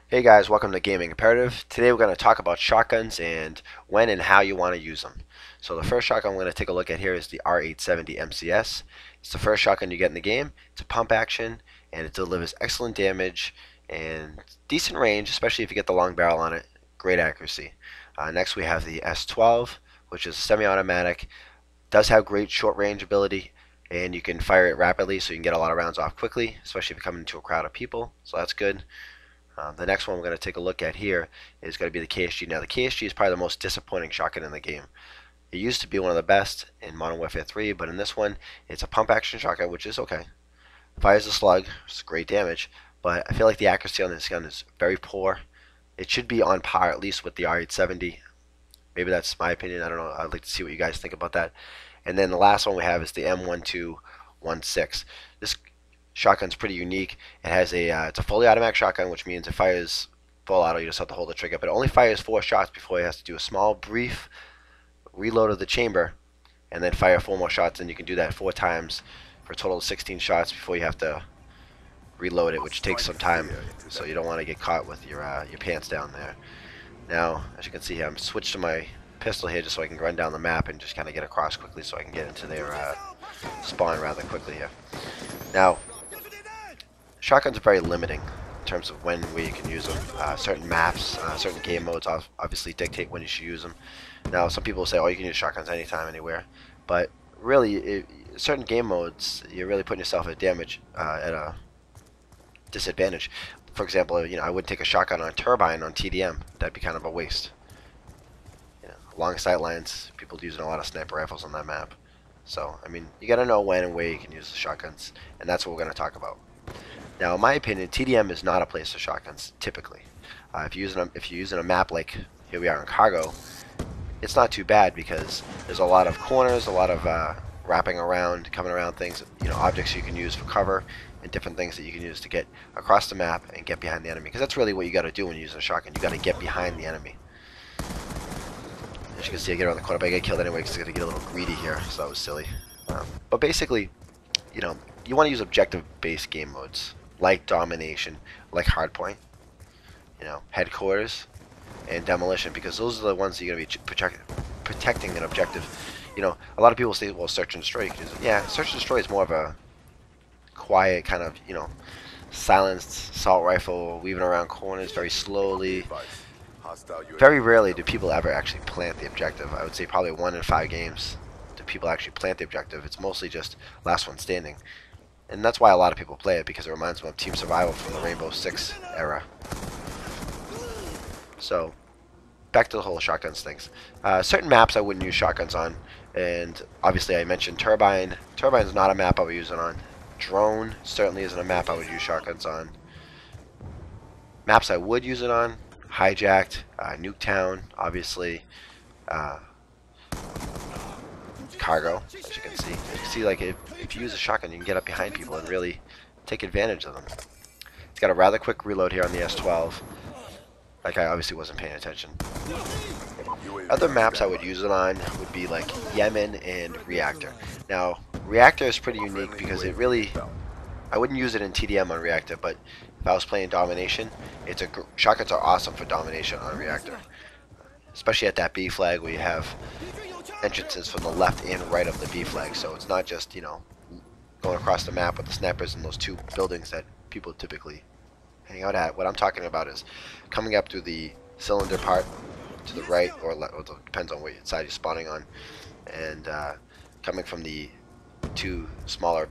Hey guys, welcome to Gaming Imperative. Today we're going to talk about shotguns and when and how you want to use them. So the first shotgun we're going to take a look at here is the R870 MCS. It's the first shotgun you get in the game. It's a pump action and it delivers excellent damage and decent range, especially if you get the long barrel on it. Great accuracy. Next we have the S12, which is semi-automatic. Does have great short range ability and you can fire it rapidly so you can get a lot of rounds off quickly, especially if you come into a crowd of people. So that's good. The next one we're going to take a look at here is going to be the KSG. Now, the KSG is probably the most disappointing shotgun in the game. It used to be one of the best in Modern Warfare 3, but in this one, it's a pump action shotgun, which is okay. Fires a slug, it's great damage, but I feel like the accuracy on this gun is very poor. It should be on par at least with the R870. Maybe that's my opinion. I don't know. I'd like to see what you guys think about that. And then the last one we have is the M1216. This shotgun's pretty unique. It has it's a fully automatic shotgun, which means it fires full auto. You just have to hold the trigger, but it only fires 4 shots before it has to do a small, brief reload of the chamber, and then fire 4 more shots. And you can do that 4 times for a total of 16 shots before you have to reload it, which takes some time. So you don't want to get caught with your pants down there. Now, as you can see, I'm switched to my pistol here just so I can run down the map and just kind of get across quickly, so I can get into their spawn rather quickly here. Now, shotguns are very limiting in terms of when where you can use them. Certain maps, certain game modes obviously dictate when you should use them. Now, some people say, oh, you can use shotguns anytime, anywhere. But really, certain game modes, you're really putting yourself at a disadvantage. For example, I wouldn't take a shotgun on a turbine on TDM. That'd be kind of a waste. Along sight lines, people using a lot of sniper rifles on that map. So, I mean, you got to know when and where you can use the shotguns, and that's what we're going to talk about. Now, in my opinion, TDM is not a place for shotguns, typically. If you're using a map like here we are in Cargo, it's not too bad because there's a lot of corners, a lot of wrapping around, coming around things, objects you can use for cover, and different things that you can use to get across the map and get behind the enemy. Because that's really what you got to do when using a shotgun. You got to get behind the enemy. As you can see, I get around the corner, but I get killed anyway because I got to get a little greedy here, so that was silly. But basically, you want to use objective-based game modes like Domination, like Hardpoint, Headquarters, and Demolition, because those are the ones that you're going to be protecting an objective. A lot of people say, well, Search and Destroy. Yeah, Search and Destroy is more of a quiet kind of, silenced assault rifle, weaving around corners very slowly. Very rarely do people ever actually plant the objective. I would say probably 1 in 5 games do people actually plant the objective. It's mostly just last one standing. And that's why a lot of people play it, because it reminds them of Team Survival from the Rainbow Six era. So, back to the whole shotguns things. Certain maps I wouldn't use shotguns on, and obviously I mentioned Turbine. Turbine is not a map I would use it on. Drone certainly isn't a map I would use shotguns on. Maps I would use it on: Hijacked, Nuketown, obviously, Cargo, as you can see. You can see, like, if you use a shotgun, you can get up behind people and really take advantage of them. It's got a rather quick reload here on the S12. Like, I obviously wasn't paying attention. Other maps I would use it on would be like Yemen and Reactor. Now, Reactor is pretty unique because it really, I wouldn't use it in TDM on Reactor, but if I was playing Domination, shotguns are awesome for Domination on Reactor. Especially at that B flag where you have entrances from the left and right of the B flag, so it's not just, going across the map with the snipers in those 2 buildings that people typically hang out at. What I'm talking about is coming up through the cylinder part to the right or left, it depends on which side you're spawning on, and coming from the 2 smaller,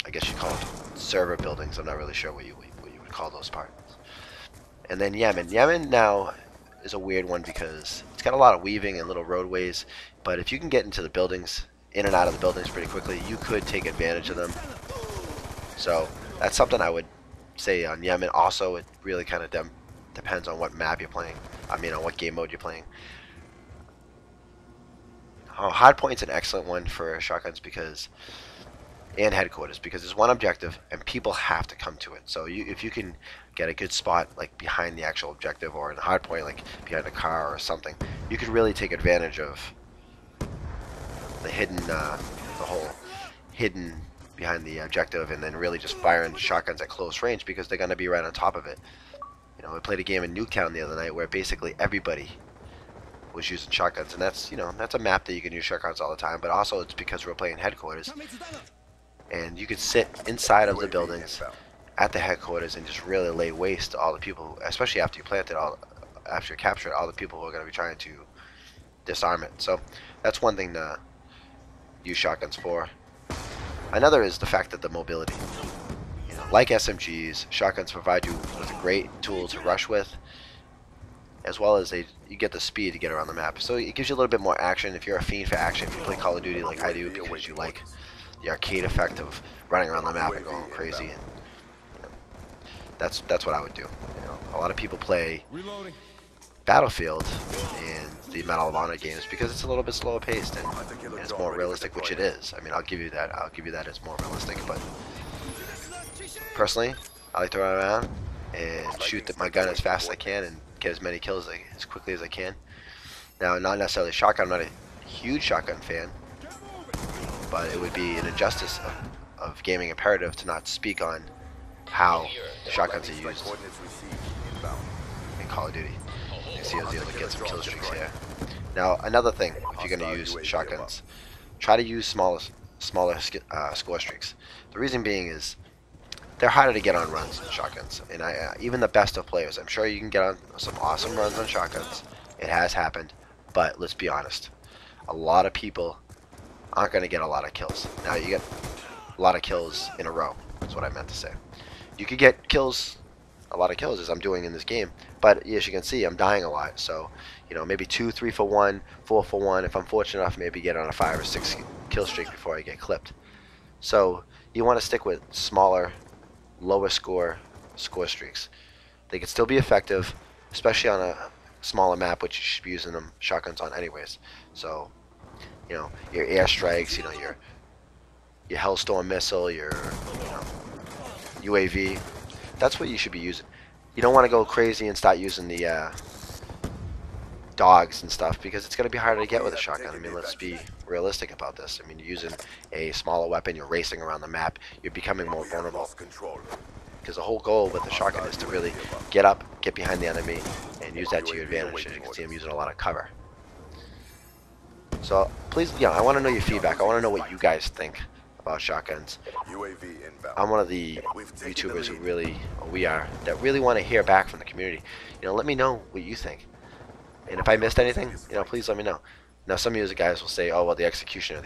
I guess you call it server buildings. I'm not really sure what you would call those parts. And then Yemen. Yemen now is a weird one because it's got a lot of weaving and little roadways, but if you can get into the buildings, in and out of the buildings pretty quickly, you could take advantage of them. So that's something I would say on Yemen. Also, it really kind of depends on what map you're playing. I mean, on what game mode you're playing. Hardpoint's an excellent one for shotguns and Headquarters, because there's one objective and people have to come to it. So if you can get a good spot like behind the actual objective, or in a hardpoint like behind a car or something, you could really take advantage of the whole hidden behind the objective, and then really just firing shotguns at close range because they're going to be right on top of it. I played a game in Nuketown the other night where basically everybody was using shotguns, and that's a map that you can use shotguns all the time. But also it's because we're playing headquarters, and you could sit inside of the buildings at the headquarters and just really lay waste to all the people, especially after you plant it, after you capture it, all the people who are going to be trying to disarm it. So that's one thing to use shotguns for. Another is the fact that the mobility. Like SMGs, shotguns provide you with a great tool to rush with, as well as you get the speed to get around the map. So it gives you a little bit more action. If you're a fiend for action, if you play Call of Duty like I do, because you like the arcade effect of running around the map and going crazy, and that's what I would do. A lot of people play Battlefield and the Medal of Honor games because it's a little bit slower paced and it's more realistic, which it is. I mean, I'll give you that. It's more realistic, but personally, I like to run around and shoot my gun as fast as I can and get as many kills as quickly as I can. Now, not necessarily shotgun. I'm not a huge shotgun fan, but it would be an injustice of gaming imperative to not speak on how shotguns are used in Call of Duty. You see I was able to get some kill streaks here. Now, another thing, if you're going to use shotguns, try to use smaller score streaks. The reason being is they're harder to get on runs in shotguns, and even the best of players, I'm sure you can get on some awesome runs on shotguns. It has happened, but let's be honest, a lot of people aren't going to get a lot of kills. Now, you get a lot of kills in a row. That's what I meant to say. You could get a lot of kills as I'm doing in this game, but as you can see, I'm dying a lot. So, maybe 2, 3 for 1, 4 for 1. If I'm fortunate enough, maybe get on a 5 or 6 kill streak before I get clipped. So you want to stick with smaller, lower score streaks. They can still be effective, especially on a smaller map, which you should be using them shotguns on anyways. So, your airstrikes, your Hellstorm missile, your UAV. That's what you should be using. You don't want to go crazy and start using the dogs and stuff because it's going to be harder to get with a shotgun. I mean, let's be realistic about this. I mean, you're using a smaller weapon, you're racing around the map, you're becoming more vulnerable. Because the whole goal with the shotgun is to really get up, get behind the enemy, and use that to your advantage. As you can see, I'm using a lot of cover. So please, I want to know your feedback. I want to know what you guys think about shotguns. I'm one of the YouTubers who that really want to hear back from the community. Let me know what you think. And if I missed anything, please let me know. Now, some of you guys will say, oh, well, the Executioner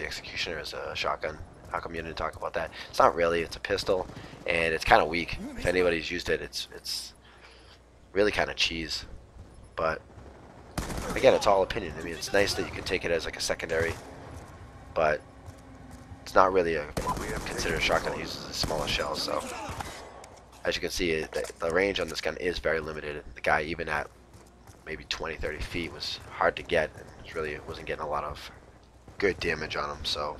is a shotgun. How come you didn't talk about that? It's not really. It's a pistol, and it's kind of weak. If anybody's used it, it's really kind of cheese. But, again, it's all opinion. I mean, it's nice that you can take it as like a secondary, but it's not really considered a shotgun. It uses a smaller shell, so as you can see, the range on this gun is very limited. The guy, even at maybe 20, 30 feet, was hard to get, and really wasn't getting a lot of good damage on him. So,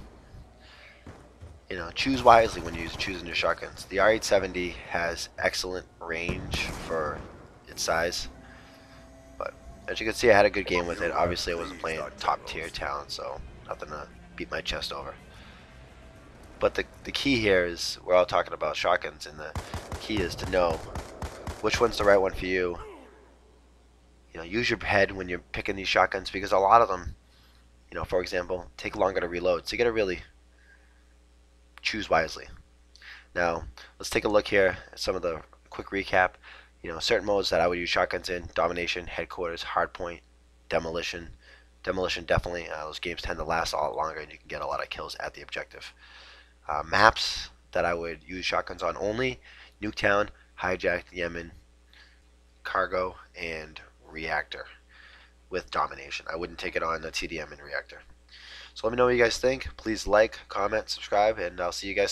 choose wisely when you're choosing your shotguns. The R870 has excellent range for its size, but as you can see, I had a good game with it. Obviously, I wasn't playing top tier talent, so nothing to beat my chest over. But the key here is, we're all talking about shotguns, and the key is to know which one's the right one for you. Use your head when you're picking these shotguns, because a lot of them, for example, take longer to reload. So you got to really choose wisely. Now, let's take a look here at some of the quick recap. Certain modes that I would use shotguns in: domination, headquarters, hardpoint, demolition. Demolition, definitely. Those games tend to last a lot longer, and you can get a lot of kills at the objective. Maps that I would use shotguns on only: Nuketown, Hijacked, Yemen, Cargo, and Reactor with domination. I wouldn't take it on the TDM and Reactor. So let me know what you guys think. Please like, comment, subscribe, and I'll see you guys soon.